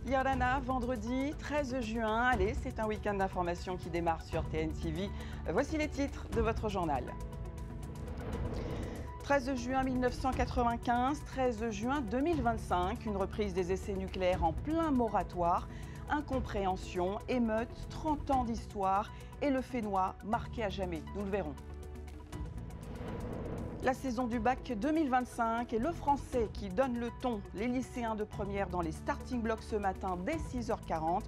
Yorana, vendredi 13 juin. Allez, c'est un week-end d'information qui démarre sur TNTV. Voici les titres de votre journal. 13 juin 1995, 13 juin 2025, une reprise des essais nucléaires en plein moratoire, incompréhension, émeute, 30 ans d'histoire et le Fénois marqué à jamais. Nous le verrons. La saison du bac 2025 et le français qui donne le ton. Les lycéens de première dans les starting blocks ce matin dès 6h40.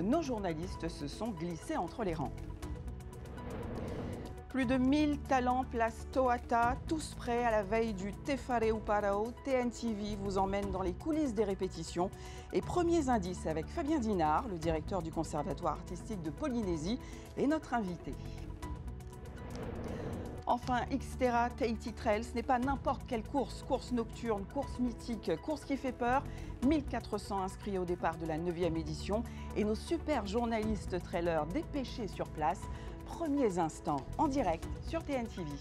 Nos journalistes se sont glissés entre les rangs. Plus de 1000 talents place Toata, tous prêts à la veille du Te Whare Parao. TNTV vous emmène dans les coulisses des répétitions. Et premiers indices avec Fabien Dinard, le directeur du Conservatoire artistique de Polynésie, et notre invité. Enfin, Xterra Tahiti Trail, ce n'est pas n'importe quelle course, course nocturne, course mythique, course qui fait peur. 1400 inscrits au départ de la 9e édition et nos super journalistes trailers dépêchés sur place. Premiers instants en direct sur TNTV.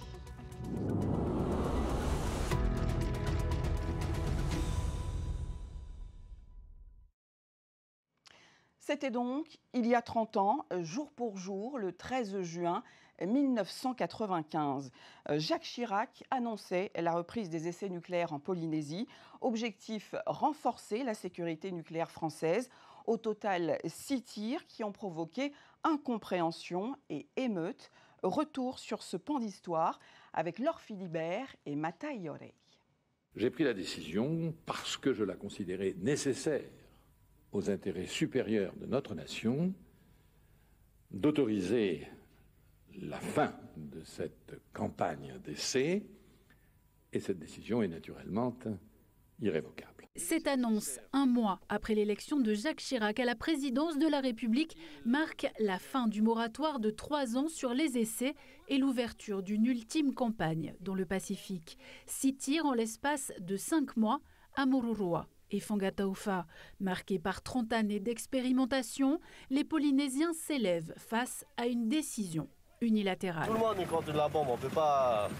C'était donc, il y a 30 ans, jour pour jour, le 13 juin 1995. Jacques Chirac annonçait la reprise des essais nucléaires en Polynésie. Objectif, renforcer la sécurité nucléaire française. Au total, 6 tirs qui ont provoqué incompréhension et émeute. Retour sur ce pan d'histoire avec Laure Philibert et Mata Iorei. J'ai pris la décision parce que je la considérais nécessaire aux intérêts supérieurs de notre nation, d'autoriser la fin de cette campagne d'essai, et cette décision est naturellement irrévocable. Cette annonce, un mois après l'élection de Jacques Chirac à la présidence de la République, marque la fin du moratoire de 3 ans sur les essais et l'ouverture d'une ultime campagne dans le Pacifique. 6 tirs en l'espace de 5 mois à Moruroa et Fangataufa. Marqués par 30 années d'expérimentation, les Polynésiens s'élèvent face à une décision unilatérale. Tout le monde est contre la bombe, on peut pas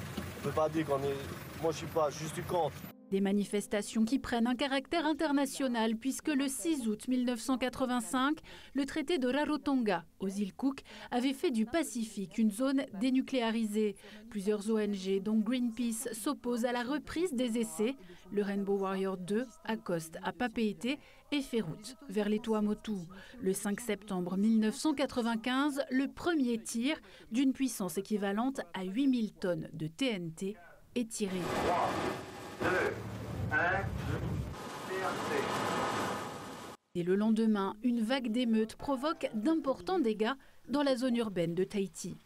dire qu'on est... Moi je suis contre. Des manifestations qui prennent un caractère international puisque le 6 août 1985, le traité de Rarotonga aux îles Cook avait fait du Pacifique une zone dénucléarisée. Plusieurs ONG, dont Greenpeace, s'opposent à la reprise des essais. Le Rainbow Warrior 2 accoste à Papeete et fait route vers les Tuamotu. Le 5 septembre 1995, le premier tir d'une puissance équivalente à 8000 tonnes de TNT est tiré. 2, 1, et le lendemain, une vague d'émeutes provoque d'importants dégâts dans la zone urbaine de Tahiti.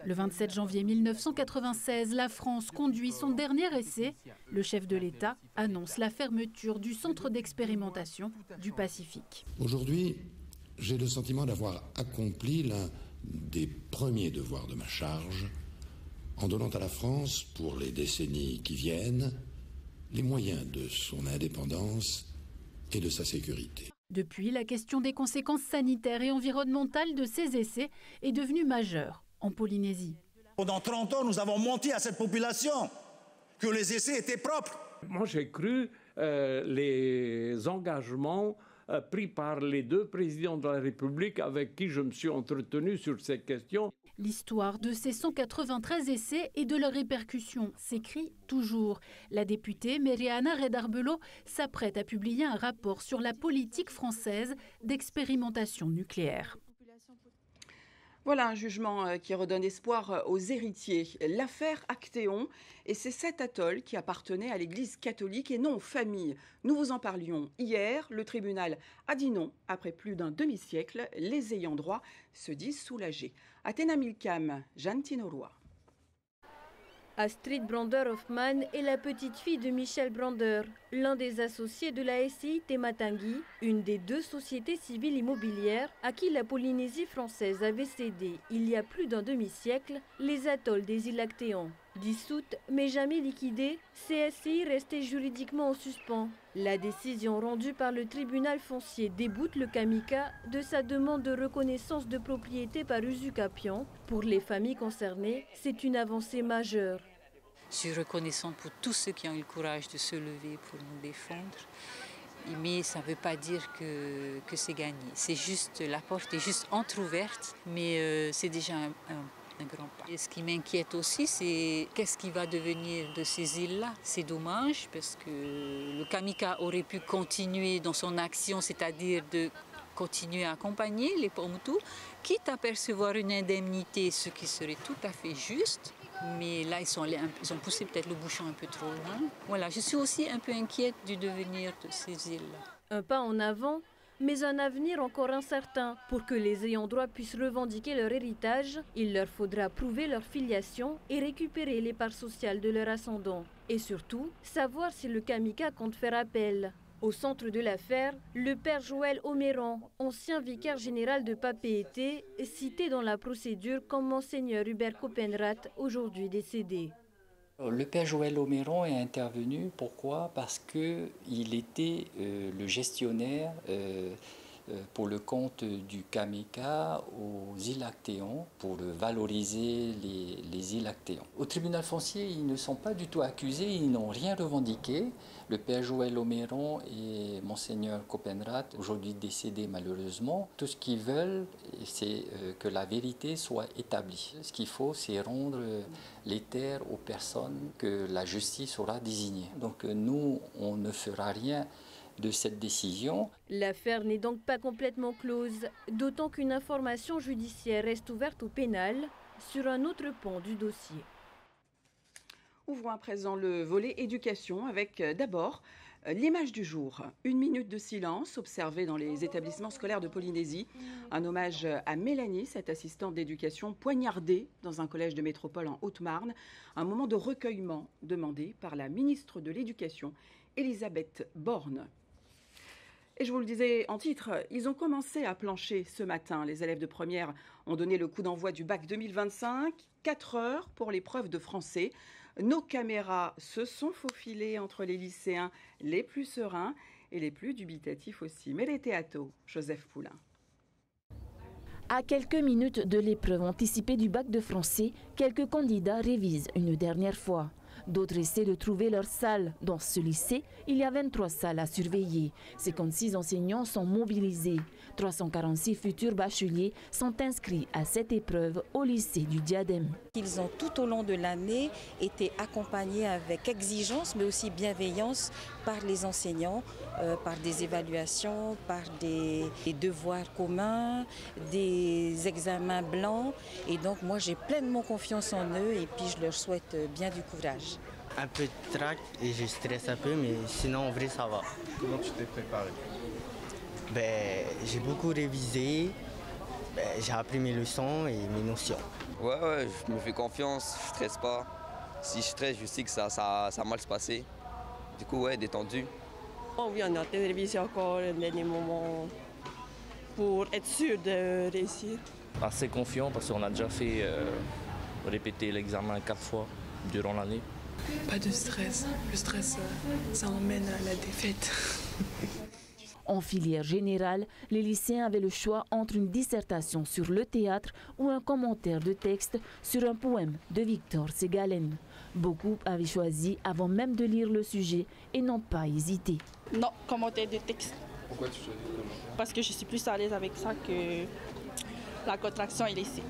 Le 27 janvier 1996, la France conduit son dernier essai. Le chef de l'État annonce la fermeture du centre d'expérimentation du Pacifique. Aujourd'hui, j'ai le sentiment d'avoir accompli l'un des premiers devoirs de ma charge, en donnant à la France, pour les décennies qui viennent, les moyens de son indépendance et de sa sécurité. Depuis, la question des conséquences sanitaires et environnementales de ces essais est devenue majeure en Polynésie. Pendant 30 ans, nous avons menti à cette population que les essais étaient propres. Moi, j'ai cru les engagements pris par les 2 présidents de la République avec qui je me suis entretenu sur ces questions. L'histoire de ces 193 essais et de leurs répercussions s'écrit toujours. La députée Meriana Redarbelo s'apprête à publier un rapport sur la politique française d'expérimentation nucléaire. Voilà un jugement qui redonne espoir aux héritiers. L'affaire Actéon, et c'est cet atoll qui appartenait à l'Église catholique et non aux familles. Nous vous en parlions hier. Le tribunal a dit non. Après plus d'un demi-siècle, les ayants droit se disent soulagés. Athéna Milcam, Jeanne Tinoroy. Astrid Brander-Hoffmann est la petite fille de Michel Brander, l'un des associés de la SCI Tematangui, une des 2 sociétés civiles immobilières à qui la Polynésie française avait cédé, il y a plus d'un demi-siècle, les atolls des îles Actéon. Dissoute mais jamais liquidée, ces SCI restaient juridiquement en suspens. La décision rendue par le tribunal foncier déboute le Kamika de sa demande de reconnaissance de propriété par usucapion. Pour les familles concernées, c'est une avancée majeure. Je suis reconnaissante pour tous ceux qui ont eu le courage de se lever pour nous défendre. Mais ça ne veut pas dire que c'est gagné. C'est juste, la porte est juste entrouverte, mais c'est déjà un grand pas. Et ce qui m'inquiète aussi, c'est qu'est-ce qui va devenir de ces îles-là. C'est dommage parce que le Kamika aurait pu continuer dans son action, c'est-à-dire de continuer à accompagner les Pomotou, quitte à percevoir une indemnité, ce qui serait tout à fait juste. Mais là, ils ont poussé peut-être le bouchon un peu trop loin. Voilà, je suis aussi un peu inquiète du devenir de ces îles. Un pas en avant, mais un avenir encore incertain. Pour que les ayants droit puissent revendiquer leur héritage, il leur faudra prouver leur filiation et récupérer les parts sociales de leurs ascendants. Et surtout, savoir si le Kamika compte faire appel. Au centre de l'affaire, le père Joël Oméran, ancien vicaire général de Papeete, cité dans la procédure comme Monseigneur Hubert Copenrath, aujourd'hui décédé. Le père Joël Oméran est intervenu. Pourquoi? Parce qu'il était le gestionnaire pour le compte du Kamika aux îles Actéons, pour valoriser les îles Actéons. Au tribunal foncier, ils ne sont pas du tout accusés, ils n'ont rien revendiqué. Le père Joël Oméran et Monseigneur Copenrath, aujourd'hui décédé malheureusement, tout ce qu'ils veulent, c'est que la vérité soit établie. Ce qu'il faut, c'est rendre les terres aux personnes que la justice aura désignées. Donc nous, on ne fera rien de cette décision. L'affaire n'est donc pas complètement close, d'autant qu'une information judiciaire reste ouverte au pénal sur un autre pan du dossier. Ouvrons à présent le volet éducation avec d'abord l'image du jour. 1 minute de silence observée dans les établissements scolaires de Polynésie. Un hommage à Mélanie, cette assistante d'éducation poignardée dans un collège de métropole en Haute-Marne. Un moment de recueillement demandé par la ministre de l'Éducation, Elisabeth Borne. Et je vous le disais en titre, ils ont commencé à plancher ce matin. Les élèves de première ont donné le coup d'envoi du bac 2025. 4 heures pour l'épreuve de français. Nos caméras se sont faufilées entre les lycéens les plus sereins et les plus dubitatifs aussi. Mais les théâtos, Joseph Poulain. À quelques minutes de l'épreuve anticipée du bac de français, quelques candidats révisent une dernière fois. D'autres essaient de trouver leur salle. Dans ce lycée, il y a 23 salles à surveiller. 56 enseignants sont mobilisés. 346 futurs bacheliers sont inscrits à cette épreuve au lycée du Diadème. Ils ont tout au long de l'année été accompagnés avec exigence mais aussi bienveillance par les enseignants, par des évaluations, par des devoirs communs, des examens blancs. Et donc moi j'ai pleinement confiance en eux et puis je leur souhaite bien du courage. Un peu de trac et je stresse un peu, mais sinon en vrai ça va. Comment tu t'es préparé? J'ai beaucoup révisé, j'ai appris mes leçons et mes notions. Ouais, je me fais confiance, je stresse pas. Si je stresse, je sais que ça va mal se passer. Du coup, ouais, détendu. Oh oui, on a révisé encore le dernier moment pour être sûr de réussir. Assez confiant parce qu'on a déjà fait répéter l'examen 4 fois durant l'année. Pas de stress. Le stress, ça emmène à la défaite. En filière générale, les lycéens avaient le choix entre une dissertation sur le théâtre ou un commentaire de texte sur un poème de Victor Segalen. Beaucoup avaient choisi avant même de lire le sujet et n'ont pas hésité. Non, commentaire de texte. Pourquoi tu choisis le commentaire? Parce que je suis plus à l'aise avec ça que la contraction et l'essai.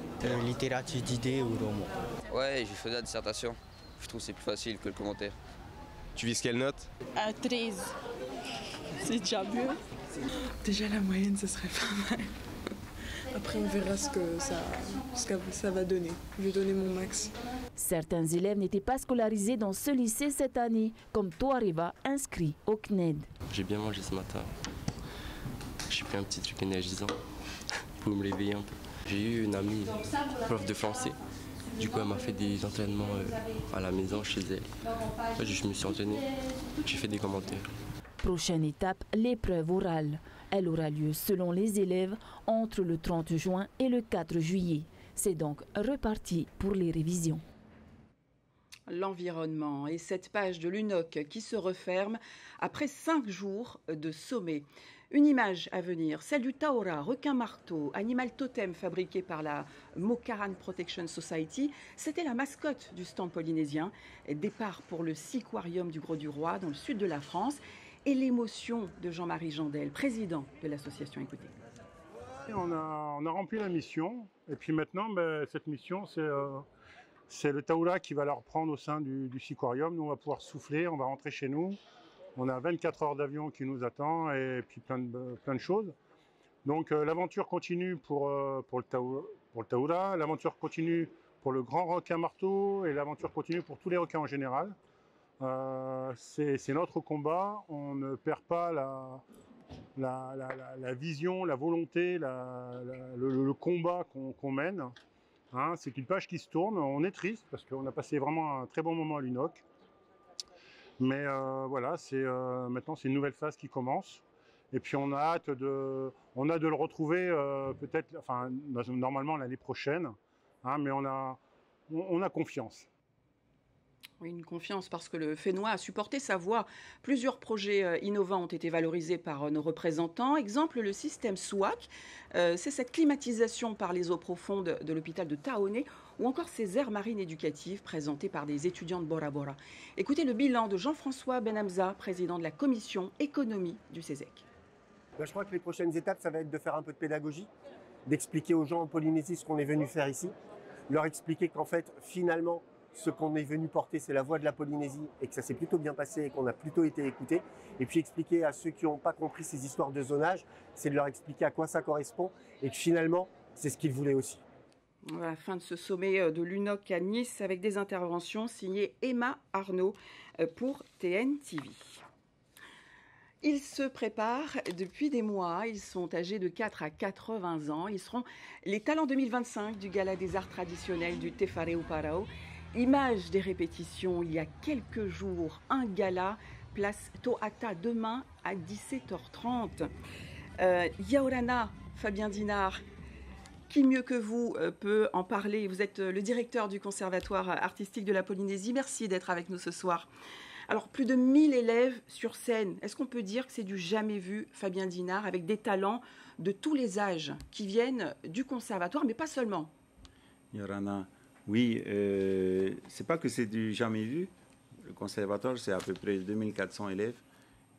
Littérature d'idées ou roman? Ouais, j'ai choisi la dissertation. Je trouve que c'est plus facile que le commentaire. Tu vises quelle note? Un 13. C'est déjà mieux. Déjà la moyenne, ce serait pas mal. Après, on verra ce que ça va donner. Je vais donner mon max. Certains élèves n'étaient pas scolarisés dans ce lycée cette année, comme Touareva, inscrit au CNED. J'ai bien mangé ce matin. J'ai pris un petit truc énergisant pour me réveiller un peu. J'ai eu une amie, prof de français. Du coup, elle m'a fait des entraînements à la maison, chez elle. Je me suis entraîné, j'ai fait des commentaires. Prochaine étape, l'épreuve orale. Elle aura lieu, selon les élèves, entre le 30 juin et le 4 juillet. C'est donc reparti pour les révisions. L'environnement et cette page de l'UNOC qui se referme après 5 jours de sommet. Une image à venir, celle du Taora, requin-marteau, animal totem fabriqué par la Mokaran Protection Society. C'était la mascotte du stand polynésien. Départ pour le Seaquarium du Gros-du-Roi dans le sud de la France. et l'émotion de Jean-Marie Jandel, président de l'association. Écoutez. On a rempli la mission, et puis maintenant, cette mission, c'est le Taoura qui va la reprendre au sein du Siquarium. Nous, on va pouvoir souffler, on va rentrer chez nous. On a 24 heures d'avion qui nous attend, et puis plein de choses. Donc l'aventure continue pour le Taoura, l'aventure continue pour le grand requin marteau, et l'aventure continue pour tous les requins en général. C'est notre combat, on ne perd pas la vision, la volonté, le combat qu'on mène. Hein, c'est une page qui se tourne, on est triste parce qu'on a passé vraiment un très bon moment à l'UNOC. Mais voilà, maintenant c'est une nouvelle phase qui commence. Et puis on a hâte de le retrouver peut-être, enfin normalement l'année prochaine. Hein, mais on a confiance. Oui, une confiance parce que le Fénois a supporté sa voix. Plusieurs projets innovants ont été valorisés par nos représentants. Exemple, le système SWAC, c'est cette climatisation par les eaux profondes de l'hôpital de Taoné, ou encore ces aires marines éducatives présentées par des étudiants de Bora Bora. Écoutez le bilan de Jean-François Benhamza, président de la commission économie du CESEC. Je crois que les prochaines étapes, ça va être de faire un peu de pédagogie, d'expliquer aux gens en Polynésie ce qu'on est venu faire ici, leur expliquer qu'en fait, finalement, ce qu'on est venu porter, c'est la voix de la Polynésie et que ça s'est plutôt bien passé et qu'on a plutôt été écoutés. Et puis expliquer à ceux qui n'ont pas compris ces histoires de zonage, c'est de leur expliquer à quoi ça correspond et que finalement, c'est ce qu'ils voulaient aussi. À la fin de ce sommet de l'UNOC à Nice avec des interventions signées Emma Arnaud pour TN-TV. Ils se préparent depuis des mois, ils sont âgés de 4 à 80 ans. Ils seront les talents 2025 du Gala des arts traditionnels du Te Whare Parao. Image des répétitions, il y a quelques jours, un gala, place Toata, demain à 17h30. Yaorana, Fabien Dinard, qui mieux que vous peut en parler? Vous êtes le directeur du Conservatoire artistique de la Polynésie. Merci d'être avec nous ce soir. Alors, plus de 1000 élèves sur scène. Est-ce qu'on peut dire que c'est du jamais vu, Fabien Dinard, avec des talents de tous les âges qui viennent du Conservatoire, mais pas seulement? Yaorana. Oui, c'est pas que c'est du jamais vu. Le conservatoire, c'est à peu près 2400 élèves.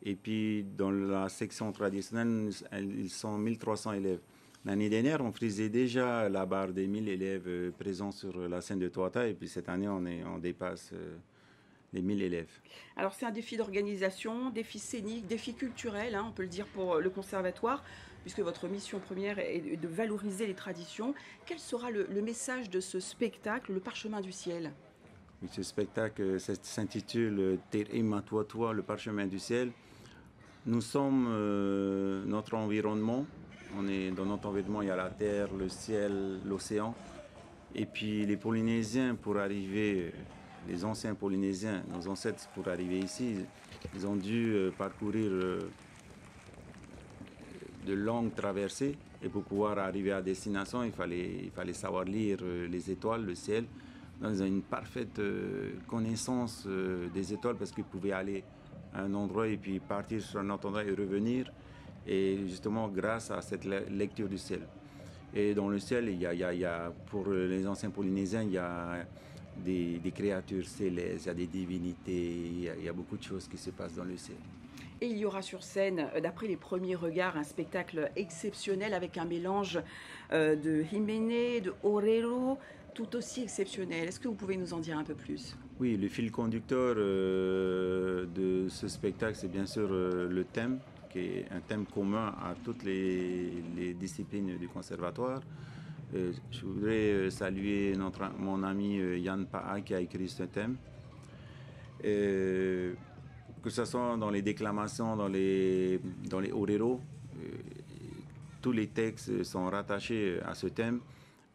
Et puis, dans la section traditionnelle, ils sont 1300 élèves. L'année dernière, on faisait déjà la barre des 1000 élèves présents sur la scène de Toata. Et puis, cette année, on dépasse les 1000 élèves. Alors, c'est un défi d'organisation, défi scénique, défi culturel, hein, on peut le dire pour le conservatoire, puisque votre mission première est de valoriser les traditions. Quel sera le message de ce spectacle, le Parchemin du ciel? Ce spectacle s'intitule Terima Toi Toi, le Parchemin du ciel. Nous sommes notre environnement. Dans notre environnement, il y a la terre, le ciel, l'océan. Et puis les Polynésiens, pour arriver, les anciens Polynésiens, nos ancêtres, pour arriver ici, ils ont dû parcourir de longues traversées, et pour pouvoir arriver à destination, il fallait savoir lire les étoiles, le ciel. Donc, ils ont une parfaite connaissance des étoiles parce qu'ils pouvaient aller à un endroit et puis partir sur un autre endroit et revenir. Et justement, grâce à cette lecture du ciel. Et dans le ciel, il y a pour les anciens Polynésiens, il y a des créatures célestes, il y a des divinités, il y a beaucoup de choses qui se passent dans le ciel. Et il y aura sur scène, d'après les premiers regards, un spectacle exceptionnel avec un mélange de Himene, de Orero, tout aussi exceptionnel. Est-ce que vous pouvez nous en dire un peu plus? Oui, le fil conducteur de ce spectacle, c'est bien sûr le thème, qui est un thème commun à toutes les disciplines du conservatoire. Je voudrais saluer mon ami Yann Pa'a qui a écrit ce thème. Que ce soit dans les déclamations, dans les oreros, tous les textes sont rattachés à ce thème,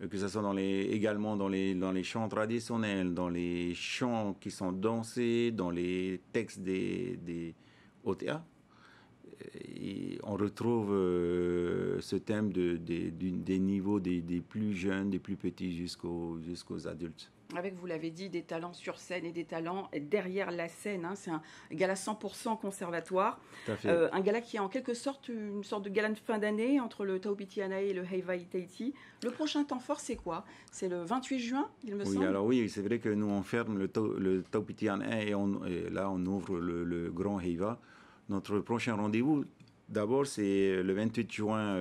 que ce soit également dans les chants traditionnels, dans les chants qui sont dansés, dans les textes des OTA. Et on retrouve ce thème des niveaux des plus jeunes, des plus petits jusqu'aux adultes. Avec, vous l'avez dit, des talents sur scène et des talents derrière la scène. Hein. C'est un gala 100% conservatoire. Un gala qui est en quelque sorte une sorte de gala de fin d'année entre le Taupiti Anae et le Heiwai Tahiti. Le prochain temps fort, c'est quoi? C'est le 28 juin, il me semble? Oui, alors oui, c'est vrai que nous on ferme le Taupiti Anae et là on ouvre le grand Heiwa. Notre prochain rendez-vous, d'abord, c'est le 28 juin,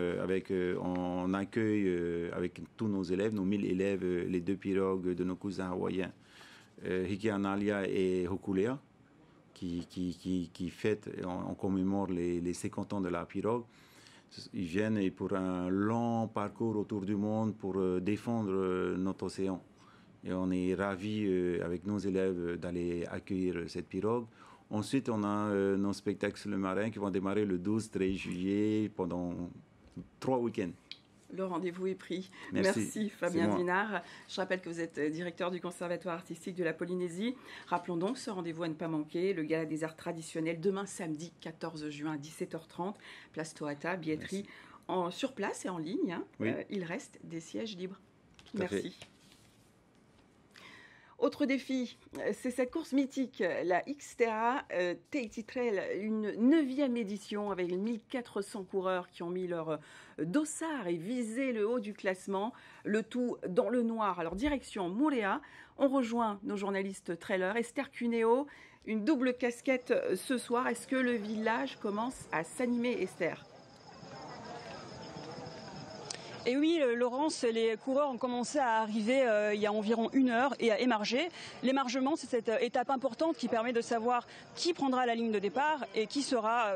on accueille avec tous nos élèves, nos 1000 élèves, les 2 pirogues de nos cousins hawaïens, Hikianalia et Hokulea, qui fêtent, on commémore les 50 ans de la pirogue. Ils viennent pour un long parcours autour du monde pour défendre notre océan. Et on est ravis, avec nos élèves, d'aller accueillir cette pirogue. Ensuite, on a nos spectacles le marin qui vont démarrer le 12-13 juillet pendant 3 week-ends. Le rendez-vous est pris. Merci Fabien Dinard. Je rappelle que vous êtes directeur du Conservatoire artistique de la Polynésie. Rappelons donc ce rendez-vous à ne pas manquer, le Gala des arts traditionnels, demain samedi 14 juin à 17h30, place Tohata, billetterie sur place et en ligne. Hein. Oui. Il reste des sièges libres. Merci. Autre défi, c'est cette course mythique, la Xterra Tahiti Trail, une 9e édition avec 1400 coureurs qui ont mis leur dossard et visé le haut du classement, le tout dans le noir. Alors direction Moorea, on rejoint nos journalistes trailers, Esther Cuneo, une double casquette ce soir. Est-ce que le village commence à s'animer, Esther ? Et oui, Laurence, les coureurs ont commencé à arriver il y a environ 1 heure et à émarger. L'émargement, c'est cette étape importante qui permet de savoir qui prendra la ligne de départ et qui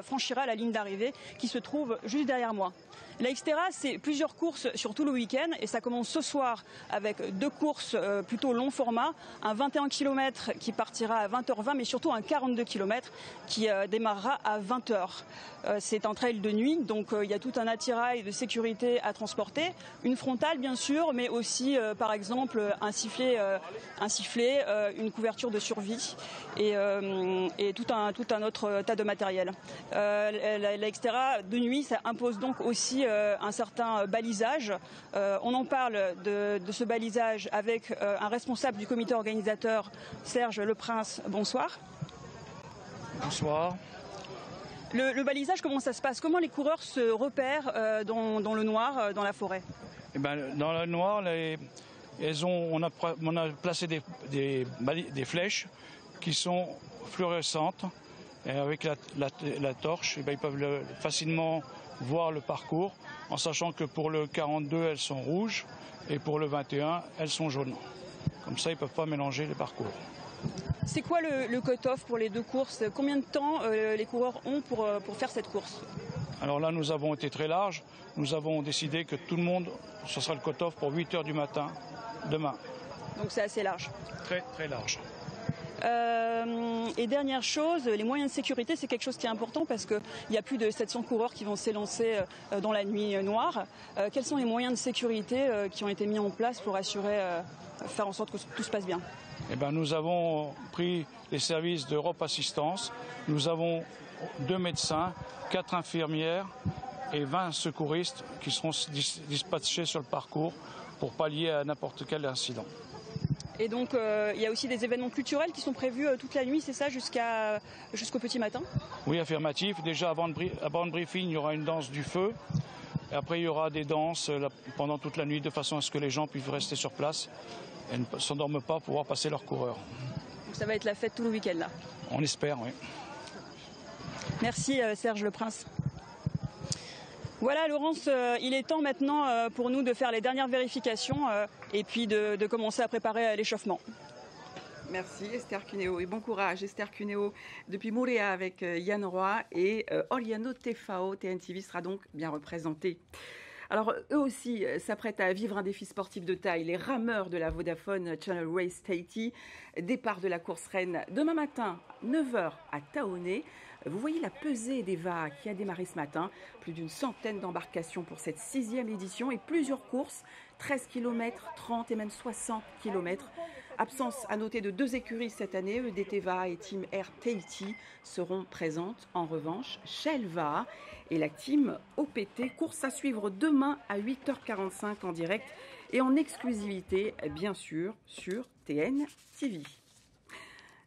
franchira la ligne d'arrivée qui se trouve juste derrière moi. La Xterra, c'est plusieurs courses sur tout le week-end et ça commence ce soir avec 2 courses plutôt long format, un 21 km qui partira à 20h20 mais surtout un 42 km qui démarrera à 20h. C'est un trail de nuit, donc il y a tout un attirail de sécurité à transporter, une frontale bien sûr, mais aussi par exemple un sifflet, une couverture de survie et tout un autre tas de matériel. La Xterra de nuit, ça impose donc aussi un certain balisage. On en parle de ce balisage avec un responsable du comité organisateur, Serge Le Prince. Bonsoir. Bonsoir. Le balisage, comment ça se passe? Comment les coureurs se repèrent dans le noir, dans la forêt? Dans le noir, on a placé des flèches qui sont fluorescentes. Et avec la torche, ils peuvent facilement voir le parcours, en sachant que pour le 42, elles sont rouges, et pour le 21, elles sont jaunes. Comme ça, ils ne peuvent pas mélanger les parcours. C'est quoi le cut-off pour les 2 courses? Combien de temps les coureurs ont pour faire cette course? Alors là, nous avons été très larges. Nous avons décidé que tout le monde, ce sera le cut-off pour 8h du matin, demain. Donc c'est assez large. Très, très large. Et dernière chose, les moyens de sécurité, c'est quelque chose qui est important parce qu'il y a plus de 700 coureurs qui vont s'élancer dans la nuit noire. Quels sont les moyens de sécurité qui ont été mis en place pour faire en sorte que tout se passe bien? Nous avons pris les services d'Europe Assistance. Nous avons 2 médecins, 4 infirmières et 20 secouristes qui seront dispatchés sur le parcours pour pallier à n'importe quel incident. Et donc, il y a aussi des événements culturels qui sont prévus toute la nuit, c'est ça, jusqu'au petit matin? Oui, affirmatif. Déjà, avant le briefing, il y aura une danse du feu. Et après, il y aura des danses pendant toute la nuit, de façon à ce que les gens puissent rester sur place et ne s'endorment pas pour pouvoir passer leur coureur. Donc ça va être la fête tout le week-end, là? On espère, oui. Merci, Serge Le Prince. Voilà, Laurence, il est temps maintenant pour nous de faire les dernières vérifications et puis de commencer à préparer l'échauffement. Merci Esther Cuneo et bon courage Esther Cuneo depuis Moorea avec Yann Roy et Oriano Tefao. TNTV sera donc bien représenté. Alors eux aussi s'apprêtent à vivre un défi sportif de taille. Les rameurs de la Vodafone Channel Race Tahiti, départ de la course reine demain matin 9h à Taoné. Vous voyez la pesée des vagues qui a démarré ce matin. Plus d'une centaine d'embarcations pour cette 6e édition et plusieurs courses, 13 km, 30 et même 60 km. Absence à noter de 2 écuries cette année, EDTVA et Team Air Tahiti seront présentes. En revanche, Shelva et la Team OPT, course à suivre demain à 8h45 en direct et en exclusivité, bien sûr, sur TNTV.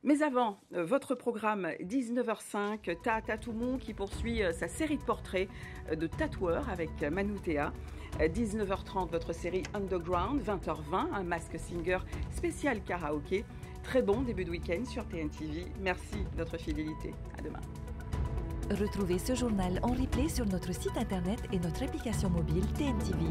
Mais avant, votre programme 19h05, Taatoumou qui poursuit sa série de portraits de tatoueurs avec Manoutea. 19h30, votre série Underground. 20h20, un Mask Singer spécial karaoké. Très bon début de week-end sur TNTV. Merci de votre fidélité. À demain. Retrouvez ce journal en replay sur notre site internet et notre application mobile TNTV.